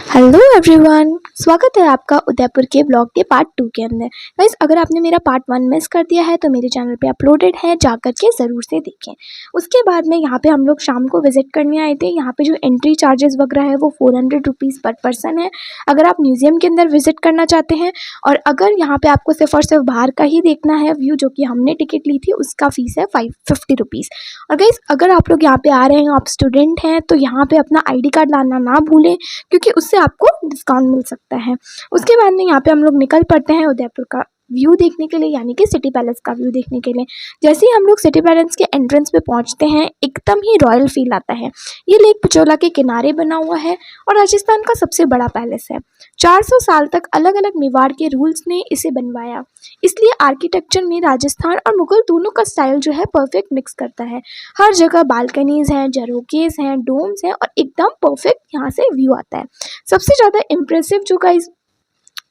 Hello everyone, स्वागत है आपका उदयपुर के ब्लॉग के पार्ट 2 के अंदर। गाइस, अगर आपने मेरा पार्ट 1 मिस कर दिया है तो मेरे चैनल पे अपलोडेड है, जाकर के ज़रूर से देखें। उसके बाद में यहाँ पे हम लोग शाम को विज़िट करने आए थे। यहाँ पे जो एंट्री चार्जेस वगैरह है वो 400 रुपीज़ पर पर्सन है, अगर आप म्यूज़ियम के अंदर विज़िट करना चाहते हैं। और अगर यहाँ पर आपको सिर्फ और सिर्फ बाहर का ही देखना है व्यू, जो कि हमने टिकट ली थी, उसका फ़ीस है 50 रुपीज़। और गाइस, अगर आप लोग यहाँ पर आ रहे हैं, आप स्टूडेंट हैं, तो यहाँ पर अपना ID कार्ड लाना ना भूलें, क्योंकि उससे आपको डिस्काउंट मिल सकता है। उसके बाद में यहाँ पे हम लोग निकल पड़ते हैं उदयपुर का व्यू देखने के लिए, यानी कि सिटी पैलेस का व्यू देखने के लिए। जैसे ही हम लोग सिटी पैलेस के एंट्रेंस पे पहुँचते हैं, एकदम ही रॉयल फील आता है। ये लेक पिछोला के किनारे बना हुआ है और राजस्थान का सबसे बड़ा पैलेस है। 400 साल तक अलग अलग मेवाड़ के रूल्स ने इसे बनवाया, इसलिए आर्किटेक्चर में राजस्थान और मुगल दोनों का स्टाइल जो है परफेक्ट मिक्स करता है। हर जगह बालकनीज हैं, झरोकेज हैं, डोम्स हैं और एकदम परफेक्ट यहाँ से व्यू आता है। सबसे ज़्यादा इम्प्रेसिव जो गाइस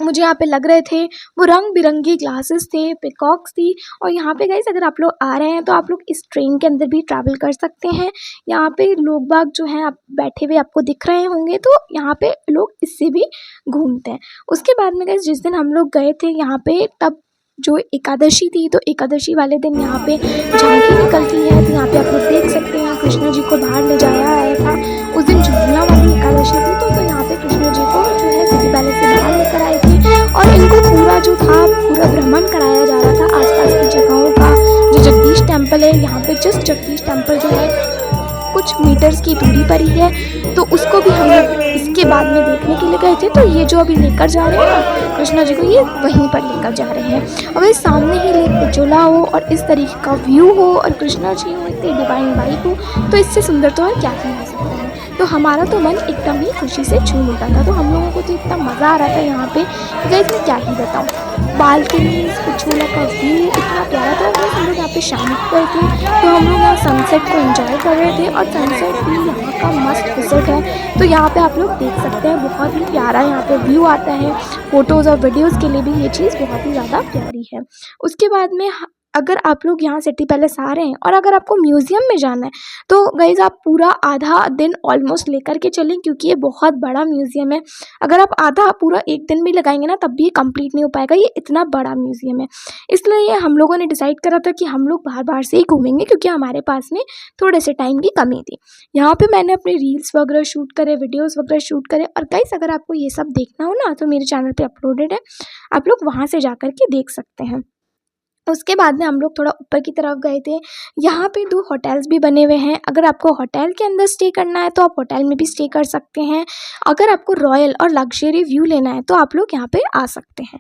मुझे यहाँ पे लग रहे थे, वो रंग बिरंगी ग्लासेस थे, पिकॉक्स थी। और यहाँ पे गाइस, अगर आप लोग आ रहे हैं तो आप लोग इस ट्रेन के अंदर भी ट्रैवल कर सकते हैं। यहाँ पे लोग बाग जो हैं आप बैठे हुए आपको दिख रहे होंगे, तो यहाँ पे लोग इससे भी घूमते हैं। उसके बाद में गाइस, जिस दिन हम लोग गए थे यहाँ पे, तब जो एकादशी थी, तो एकादशी वाले दिन यहाँ पे झांकी निकलती है। तो यहाँ पे आप लोग देख सकते हैं कृष्ण जी को बाहर ले जाया आया था। उस दिन झूलना वाली एकादशी थी, तो यहाँ पे कृष्ण जी को जो है सिटी पैलेस से बाहर लेकर आए थे और इनको पूरा जो था पूरा भ्रमण कराया जा रहा था आसपास की जगहों का। जो जगदीश टेम्पल है, यहाँ पे जस्ट जगदीश टेम्पल जो है कुछ मीटर्स की दूरी पर ही है, तो उसको भी हम लोग इसके बाद में देखने के लिए गए थे। तो ये जो अभी लेकर जा रहे हैं ना कृष्णा जी को, ये वहीं पर लेकर जा रहे हैं। और वही सामने ही लेक पिछोला हो और इस तरीके का व्यू हो और कृष्णा जी हो, इतनी डिवाइन वाइब हो, तो इससे सुंदर तो और क्या ही हो सकता है। तो हमारा तो मन एकदम ही खुशी से झूम उठा था। तो हम लोगों को तो इतना मज़ा आ रहा था यहाँ पे, गाइस मैं क्या ही बताऊँ। बालकनी पिछोला का व्यू इतना प्यारा था। और हम लोग यहाँ पे शाम को गए थे, तो हम लोग यहाँ सनसेट को एंजॉय कर रहे थे और सनसेट भी यहाँ का मस्ट विजिट है। तो यहाँ पे आप लोग देख सकते हैं, बहुत ही प्यारा यहाँ पे व्यू आता है। फ़ोटोज़ और वीडियोज़ के लिए भी ये चीज़ बहुत ही ज़्यादा प्यारी है। उसके बाद में अगर आप लोग यहाँ सिटी पैलेस आ रहे हैं और अगर आपको म्यूज़ियम में जाना है, तो गाइज़ आप पूरा आधा दिन ऑलमोस्ट लेकर के चलें, क्योंकि ये बहुत बड़ा म्यूज़ियम है। अगर आप आधा पूरा एक दिन भी लगाएंगे ना, तब भी ये कंप्लीट नहीं हो पाएगा, ये इतना बड़ा म्यूज़ियम है। इसलिए हम लोगों ने डिसाइड करा था कि हम लोग बाहर से ही घूमेंगे, क्योंकि हमारे पास में थोड़े से टाइम की कमी थी। यहाँ पे मैंने अपने रील्स वगैरह शूट करे, वीडियोज़ वगैरह शूट करे। और गाइज़, अगर आपको ये सब देखना हो ना, तो मेरे चैनल पर अपलोडेड है, आप लोग वहाँ से जा कर के देख सकते हैं। उसके बाद में हम लोग थोड़ा ऊपर की तरफ गए थे। यहाँ पे 2 होटल्स भी बने हुए हैं। अगर आपको होटल के अंदर स्टे करना है तो आप होटल में भी स्टे कर सकते हैं। अगर आपको रॉयल और लग्जरी व्यू लेना है तो आप लोग यहाँ पे आ सकते हैं।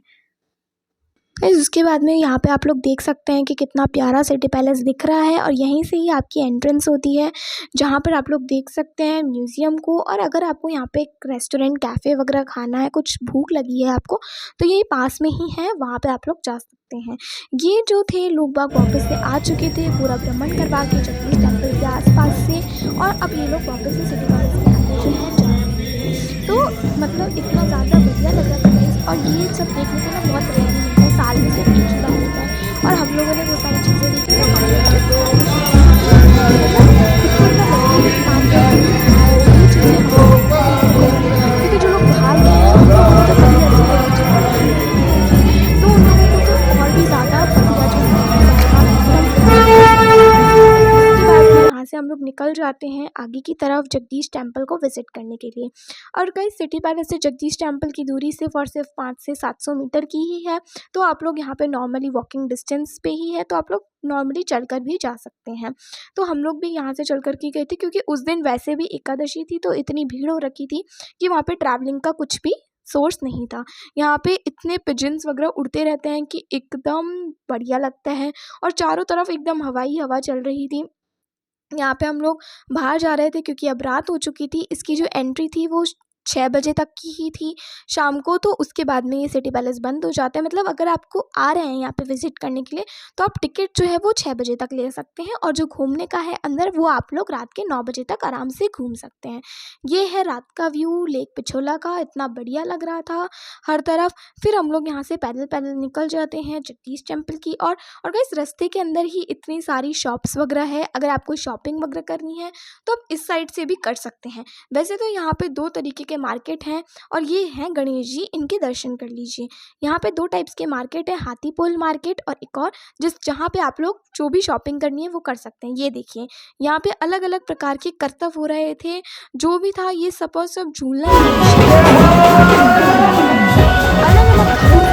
गाइस, उसके बाद में यहाँ पे आप लोग देख सकते हैं कि कितना प्यारा सिटी पैलेस दिख रहा है और यहीं से ही आपकी एंट्रेंस होती है, जहाँ पर आप लोग देख सकते हैं म्यूज़ियम को। और अगर आपको यहाँ पे एक रेस्टोरेंट कैफ़े वगैरह खाना है, कुछ भूख लगी है आपको, तो यही पास में ही है, वहाँ पे आप लोग जा सकते हैं। ये जो थे लोग बाग वापस से आ चुके थे, पूरा भ्रमण करवा के जगदीश टेम्पल के आसपास से, और अब ये लोग वापस से सिटी पैलेस के अंदर जो है जा रहे हैं। तो मतलब इतना ज़्यादा बढ़िया लग रहा था गाइस। और ये सब देखने को ना बहुत रेयर मिलता है, साल में सिर्फ एक ही बार होता है। और हम लोगों ने वो सारी चीज़ें देखी, तो हम लोग खुद को इतना लग्जरी मानते हैं कि ये चीज़ें हम लोग क्योंकि जो लोग बाहर गए हैं उन लोगों ने तो कभी ऐसी कोई चीज़ नहीं देखी, तो उन लोगों को तो और भी ज़्यादा बढ़िया जो उसके बाद में यहाँ से हम लोग निकल जाते हैं आगे की तरफ जगदीश टेम्पल को विज़िट करने के लिए। और गाइस, सिटी पैलेस से जगदीश टेम्पल की दूरी सिर्फ और सिर्फ 5 से 700 मीटर की ही है। तो आप लोग यहाँ पे नॉर्मली वॉकिंग डिस्टेंस पे ही है, तो आप लोग नॉर्मली चलकर भी जा सकते हैं। तो हम लोग भी यहाँ से चल कर के गए थे, क्योंकि उस दिन वैसे भी एकादशी थी, तो इतनी भीड़ हो रखी थी कि वहाँ पे ट्रैवलिंग का कुछ भी सोर्स नहीं था। यहाँ पे इतने पिजन्स वगैरह उड़ते रहते हैं कि एकदम बढ़िया लगता है। और चारों तरफ एकदम हवाई हवा चल रही थी। यहाँ पे हम लोग बाहर जा रहे थे, क्योंकि अब रात हो चुकी थी। इसकी जो एंट्री थी वो 6 बजे तक की ही थी शाम को। तो उसके बाद में ये सिटी पैलेस बंद हो जाता है। मतलब अगर आपको आ रहे हैं यहाँ पे विज़िट करने के लिए, तो आप टिकट जो है वो 6 बजे तक ले सकते हैं, और जो घूमने का है अंदर, वो आप लोग रात के 9 बजे तक आराम से घूम सकते हैं। ये है रात का व्यू लेक पिछोला का, इतना बढ़िया लग रहा था हर तरफ। फिर हम लोग यहाँ से पैदल पैदल निकल जाते हैं जगदीश टेम्पल की और गाइस, रास्ते के अंदर ही इतनी सारी शॉप्स वगैरह है। अगर आपको शॉपिंग वगैरह करनी है तो आप इस साइड से भी कर सकते हैं। वैसे तो यहाँ पे 2 तरीके के के मार्केट हैं और ये हैं गणेश जी, इनके दर्शन कर लीजिए। यहाँ पे 2 टाइप्स के मार्केट है, हाथीपोल मार्केट और एक और जहाँ पे आप लोग जो भी शॉपिंग करनी है वो कर सकते हैं। ये देखिए यहाँ पे अलग अलग प्रकार के करतब हो रहे थे, जो भी था ये सब झूलना अलग अलग घरों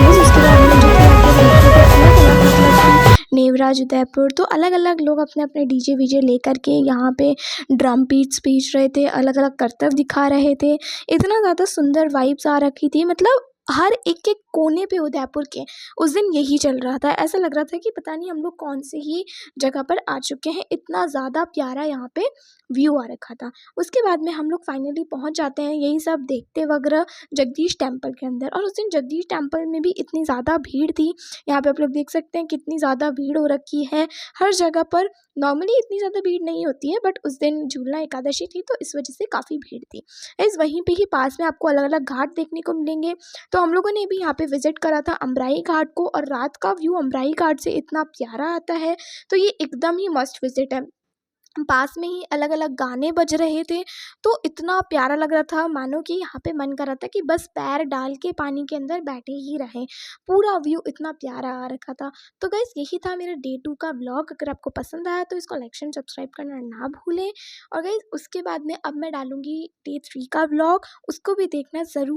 से उसके बाद में जो थे अलग अलग मतलब नेवराज उदयपुर, तो अलग अलग लोग अपने अपने डीजे वीजे लेकर के यहाँ पे ड्रम बीट्स पीस रहे थे, अलग अलग करतब दिखा रहे थे। इतना ज़्यादा सुंदर वाइब्स आ रखी थी, मतलब हर एक एक कोने पे उदयपुर के उस दिन यही चल रहा था। ऐसा लग रहा था कि पता नहीं हम लोग कौन से ही जगह पर आ चुके हैं, इतना ज़्यादा प्यारा यहाँ पे व्यू आ रखा था। उसके बाद में हम लोग फाइनली पहुँच जाते हैं यही सब देखते वगैरह जगदीश टेम्पल के अंदर। और उस दिन जगदीश टेम्पल में भी इतनी ज़्यादा भीड़ थी, यहाँ पे आप लोग देख सकते हैं कितनी ज़्यादा भीड़ हो रखी है हर जगह पर। नॉर्मली इतनी ज़्यादा भीड़ नहीं होती है, बट उस दिन झूलना एकादशी थी तो इस वजह से काफ़ी भीड़ थी। इस वहीं पे ही पास में आपको अलग अलग घाट देखने को मिलेंगे। तो हम लोगों ने भी यहाँ पे विजिट करा था अमराई घाट को, और रात का व्यू अमराई घाट से इतना प्यारा आता है, तो ये एकदम ही मस्ट विजिट है। पास में ही अलग अलग गाने बज रहे थे, तो इतना प्यारा लग रहा था, मानो कि यहाँ पे मन कर रहा था कि बस पैर डाल के पानी के अंदर बैठे ही रहें। पूरा व्यू इतना प्यारा आ रखा था। तो गाइस यही था मेरा डे 2 का व्लॉग। अगर आपको पसंद आया तो इसको लाइक शेयर सब्सक्राइब करना ना भूलें। और गाइस उसके बाद में अब मैं डालूंगी डे 3 का व्लॉग, उसको भी देखना ज़रूर।